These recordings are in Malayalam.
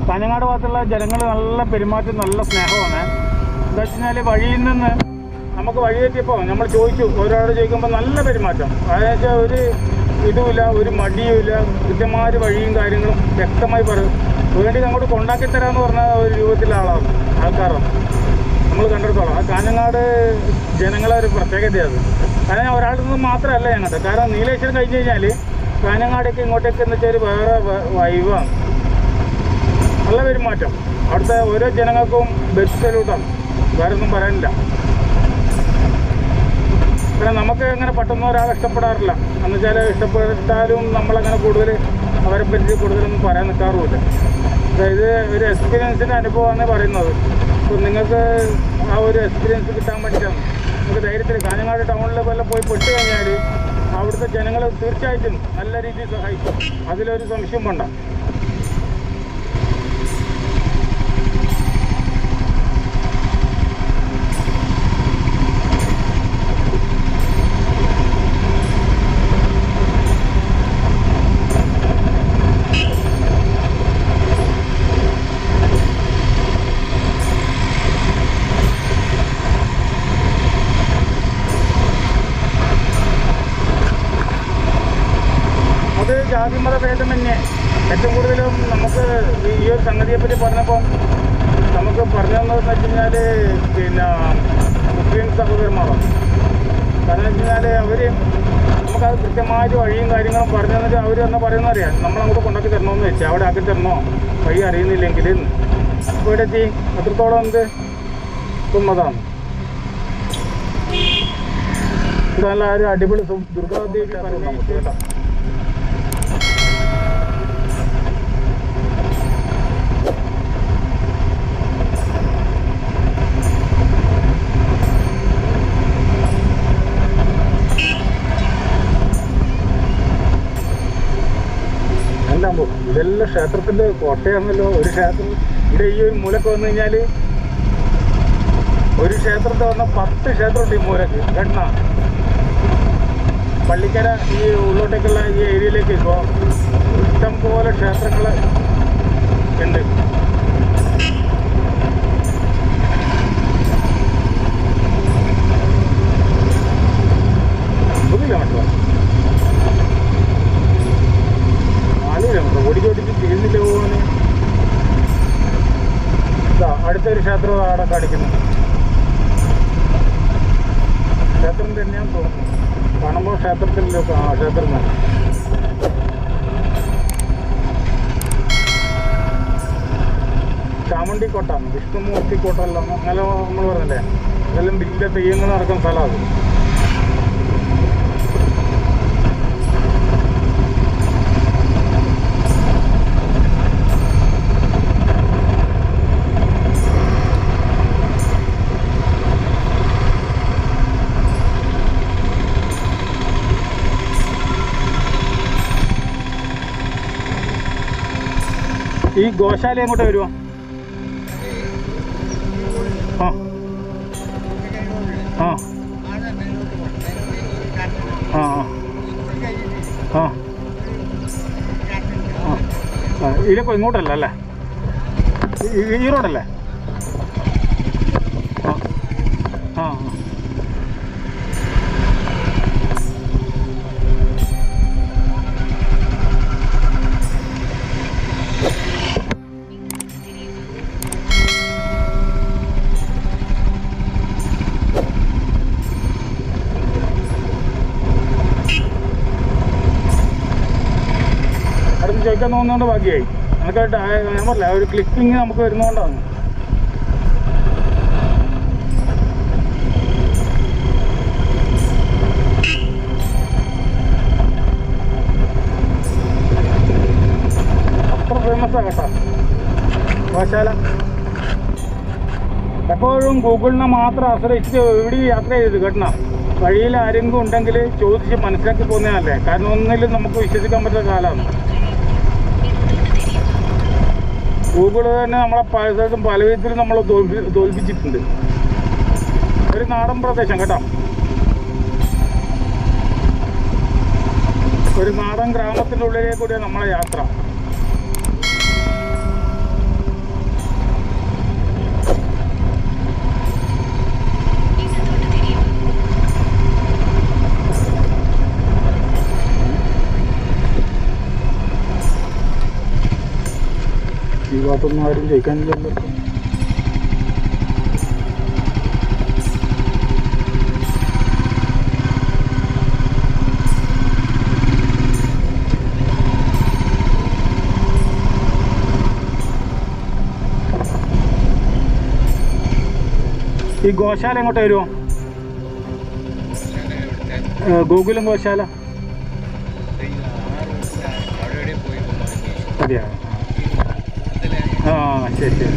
കാഞ്ഞങ്ങാട് ഭാഗത്തുള്ള ജനങ്ങൾ നല്ല പെരുമാറ്റം, നല്ല സ്നേഹമാണ്. എന്താ വെച്ച് കഴിഞ്ഞാൽ വഴിയിൽ നിന്ന് നമുക്ക് വഴി തെറ്റിയപ്പോൾ നമ്മൾ ചോദിച്ചു, ഒരാളോട് ചോദിക്കുമ്പോൾ നല്ല പെരുമാറ്റം. അതായത് ഒരു ഇതുമില്ല, ഒരു മടിയുമില്ല, കൃത്യമായ വഴിയും കാര്യങ്ങളും വ്യക്തമായി പറയും. വേണ്ടി അങ്ങോട്ട് കൊണ്ടാക്കി തരാമെന്ന് പറഞ്ഞ ഒരു രൂപത്തിലുള്ള ആൾക്കാരാണ് നമ്മൾ കണ്ടെടുത്തോളാം. ആ കാഞ്ഞങ്ങാട് ജനങ്ങളെ ഒരു പ്രത്യേകതയാണ്. കാരണം ഒരാളിൽ നിന്ന് മാത്രമല്ല ഞങ്ങളുടെ, കാരണം നീലേശ്വരം കഴിഞ്ഞ് കഴിഞ്ഞാൽ കാഞ്ഞങ്ങാടേക്ക് ഇങ്ങോട്ടേക്ക് എന്ന് വെച്ചാൽ വേറെ വൈവാണ്. നല്ല പെരുമാറ്റം. അവിടുത്തെ ഓരോ ജനങ്ങൾക്കും ബെസ്റ്റ് സല്യൂട്ടാണ്, വേറെ ഒന്നും പറയാനില്ല. കാരണം നമുക്ക് അങ്ങനെ പെട്ടെന്ന് ഒരാളെ ഇഷ്ടപ്പെടാറില്ല. എന്ന് വെച്ചാൽ ഇഷ്ടപ്പെട്ടാലും നമ്മളങ്ങനെ കൂടുതൽ അവരെ പറ്റി കൂടുതലൊന്നും പറയാൻ നിൽക്കാറുമില്ല. ഇത് ഒരു എക്സ്പീരിയൻസിൻ്റെ അനുഭവമാണ് പറയുന്നത്. അപ്പോൾ നിങ്ങൾക്ക് ആ ഒരു എക്സ്പീരിയൻസ് കിട്ടാൻ വേണ്ടിയിട്ടാണ്. നമുക്ക് ധൈര്യത്തിൽ കാഞ്ഞങ്ങാട് ടൗണിൽ വല്ലതും പോയി പെട്ട് കഴിഞ്ഞാൽ അവിടുത്തെ ജനങ്ങൾ തീർച്ചയായിട്ടും നല്ല രീതിയിൽ സഹായിക്കും, അതിലൊരു സംശയം വേണ്ട. ജാതിമത ഭേദമന്യേ ഏറ്റവും കൂടുതലും നമുക്ക് ഈ ഒരു സംഗതിയെപ്പറ്റി പറഞ്ഞപ്പം നമുക്ക് പറഞ്ഞു തന്നതെന്ന് വെച്ച് കഴിഞ്ഞാൽ പിന്നെ മുസ്ലിം സഹോദരന്മാരാണ്. കാരണം വെച്ച് കഴിഞ്ഞാൽ അവർ നമുക്കത് കൃത്യമായിട്ട് വഴിയും കാര്യങ്ങളും പറഞ്ഞു തന്നിട്ട് അവർ തന്നെ പറയുന്നത് അറിയാം, നമ്മളങ്ങോട്ട് കൊണ്ടാക്കി തരണമെന്ന് വെച്ചാൽ അവിടെ ആക്കി തരണോ വഴി അറിയുന്നില്ലെങ്കിൽ ഇവിടെ എത്തി എത്രത്തോളം എന്ത് സുമ്മതാണ്. ഇത് നല്ല ഒരു അടിപൊളി ദുർഗാദേവി കേട്ടോ. ഇതെല്ലാം ക്ഷേത്രത്തിൻ്റെ കോട്ടയാണല്ലോ. ഒരു ക്ഷേത്രം ഇവിടെ ഈ ഒരു മൂലക്ക് വന്നു കഴിഞ്ഞാൽ ഒരു ക്ഷേത്രത്തിൽ വന്ന 10 ക്ഷേത്രമുണ്ട് ഈ മൂലക്ക്. കേട്ടണ പള്ളിക്കര ഈ ഉള്ളോട്ടേക്കുള്ള ഈ ഏരിയയിലേക്ക് ഇപ്പോൾ ഇഷ്ടം പോലെ ക്ഷേത്രങ്ങൾ ഉണ്ട്. ഓടിച്ചോടിച്ച് ചെയ്യുന്നില്ല പോകാന്. ഇതാ അടുത്തൊരു ക്ഷേത്രം അവിടെ കാണിക്കുന്നു. ക്ഷേത്രം തന്നെയാന്ന് തോന്നുന്നു. കാണുമ്പോൾ ക്ഷേത്രത്തിലല്ലോ. ആ ക്ഷേത്രം തന്നെ. ചാമുണ്ടിക്കോട്ട, വിഷ്ണുമൂർത്തിക്കോട്ട എല്ലാം അങ്ങനെ നമ്മൾ പറഞ്ഞല്ലേ. ഇതെല്ലാം വലിയ തെയ്യങ്ങൾ നടക്കുന്ന സ്ഥലമാണ്. ഈ ഗോശാല എങ്ങോട്ട് വരുമോ? ആ ആ ആ ആ ആ ഇതിലേക്ക് ഇങ്ങോട്ടല്ല അല്ലേ? ഈ റോഡല്ലേ? ആ ആ ചോദിക്കാൻ തോന്നുന്നതുകൊണ്ട് ബാക്കിയായി. നമുക്ക് ഞാൻ പറഞ്ഞില്ല, ഒരു ക്ലിക്കിങ് നമുക്ക് വരുന്നതുകൊണ്ടാണ്. അത്ര ഫേമസാണ് കേട്ടോ ഗോശാല. എപ്പോഴും ഗൂഗിളിനെ മാത്രം ആശ്രയിച്ച് എവിടെ യാത്ര ചെയ്ത് കേട്ടണം. വഴിയിൽ ആരെങ്കിലും ഉണ്ടെങ്കിൽ ചോദിച്ച് മനസ്സിലാക്കി പോകുന്നതല്ലേ. കാരണം ഒന്നിലും നമുക്ക് വിശ്വസിക്കാൻ പറ്റുന്ന കാലമാണ്. ഗൂഗിൾ തന്നെ നമ്മളെ പല സ്ഥലത്തും പല വിധത്തിലും നമ്മളെ തോൽപ്പിച്ചിട്ടുണ്ട്. ഒരു നാടൻ പ്രദേശം കേട്ടോ, ഒരു നാടൻ ഗ്രാമത്തിൻ്റെ ഉള്ളിലേക്ക് കൂടിയാണ് നമ്മളെ യാത്ര. ഈ ഭാഗത്തൊന്നും ആരും ജയിക്കാനില്ലല്ലോ. ഈ ഗോശാല എങ്ങോട്ട് വരുമോ? ഗോകുലം ഗോശാല അതെയാ? ആ ശരി ശരി.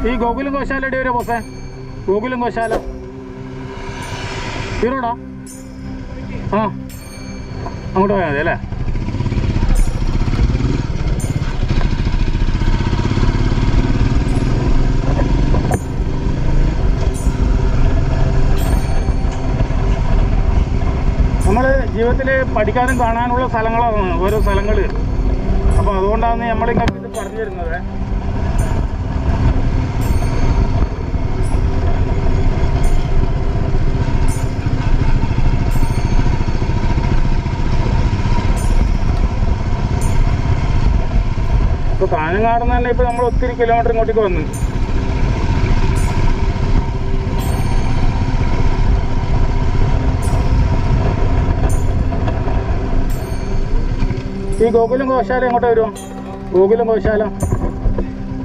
ഈ ഗോകുലം ഗോശാല എവിടെ വരുമോ ബോസേ? ഗോകുലം ഗോശാല ഈറോടാ? ആ അങ്ങോട്ട് പോയാൽ മതി അല്ലേ? നമ്മൾ ജീവിതത്തിൽ പഠിക്കാനും കാണാനുള്ള സ്ഥലങ്ങളാണ് ഓരോ സ്ഥലങ്ങൾ. അപ്പോൾ അതുകൊണ്ടാണ് നമ്മളിങ്ങനെ ഇത് പറഞ്ഞു തരുന്നത്. ഇപ്പോൾ കാഞ്ഞങ്ങാട് നിന്ന് തന്നെ ഇപ്പോൾ നമ്മൾ ഒത്തിരി കിലോമീറ്റർ ഇങ്ങോട്ടേക്ക് വന്നു. ഈ ഗോകുലം ഗോശാല എങ്ങോട്ട് വരുമോ? ഗോകുലം ഗോശാല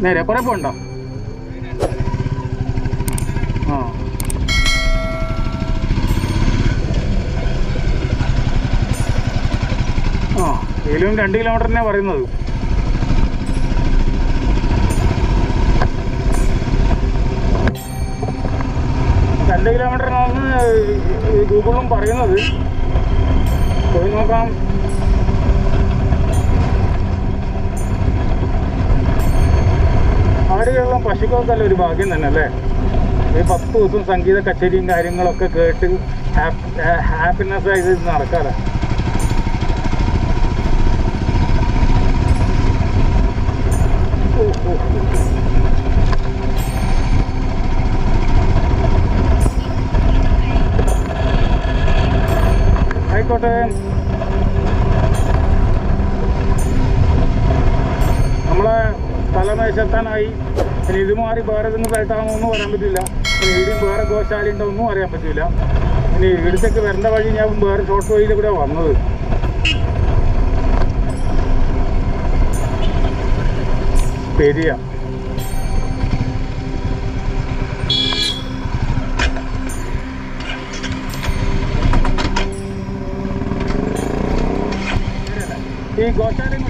നേരെ കുറേ പോകണ്ടോ? ആ ആ ഇതിലും 2 കിലോമീറ്റർ തന്നെ പറയുന്നത്. കിലോമീറ്ററിനാണ് ഗൂഗിളും പറയുന്നത്. പോയി നോക്കാം. ആടുകളുള്ള പശുക്കൾക്കല്ല ഒരു ഭാഗ്യം തന്നെ അല്ലേ? ഈ 10 ദിവസം സംഗീത കച്ചേരിയും കാര്യങ്ങളൊക്കെ കേട്ട് ഹാപ്പിനെസ് ആയിട്ട് നടക്കാറ്. ആയിക്കോട്ടെ. നമ്മളെ സ്ഥലമേശെത്താനായി. ഇനി ഇത് മാറി വേറെ ഇതൊന്നും സ്ഥലത്താണെന്നൊന്നും പറയാൻ പറ്റില്ല. ഇനി ഇടും വേറെ ഗോശാലയുണ്ടോ ഒന്നും അറിയാൻ പറ്റില്ല. ഇനി ഇവിടത്തേക്ക് വരേണ്ട വഴി ഞാൻ വേറെ ഷോർട്ട് വഴിയിൽ കൂടെ വന്നത്. പെരിയ ഈ ഗോശാലയും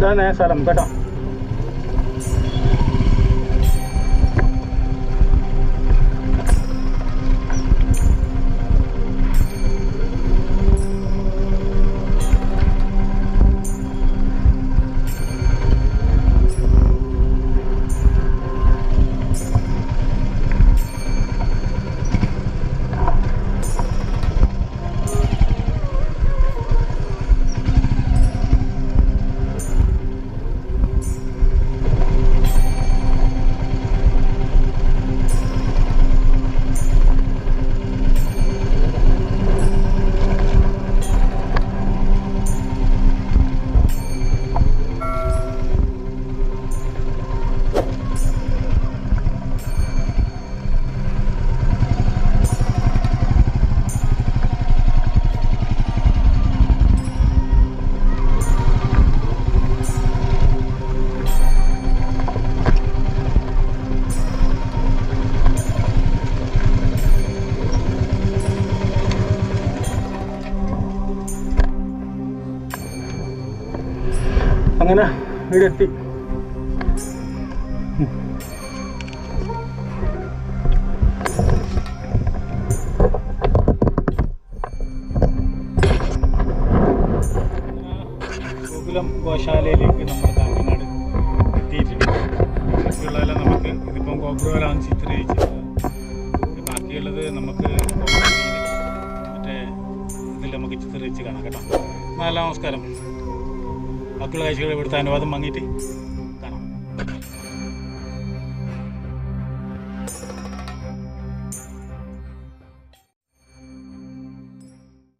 ഇതാണ് സ്ഥലം കേട്ടോ. അങ്ങനെ ഇവിടെ എത്തി. ഗോകുലം ഗോശാലയിലേക്ക് നമ്മൾ കാഞ്ഞങ്ങാട് എത്തിയിട്ടുണ്ട്. ബാക്കിയുള്ളതെല്ലാം നമുക്ക് ഇതിപ്പം ഗോപുരമാണ് ചിത്രീകരിച്ചത്. ബാക്കിയുള്ളത് നമുക്ക് മറ്റേ ഇതിൽ നമുക്ക് ചിത്രീകരിച്ച് കാണാം കേട്ടോ. നല്ല നമസ്കാരം. ബാക്കിയുള്ള കാഴ്ചകൾ ഇവിടുത്തെ അനുവാദം വാങ്ങിയിട്ട്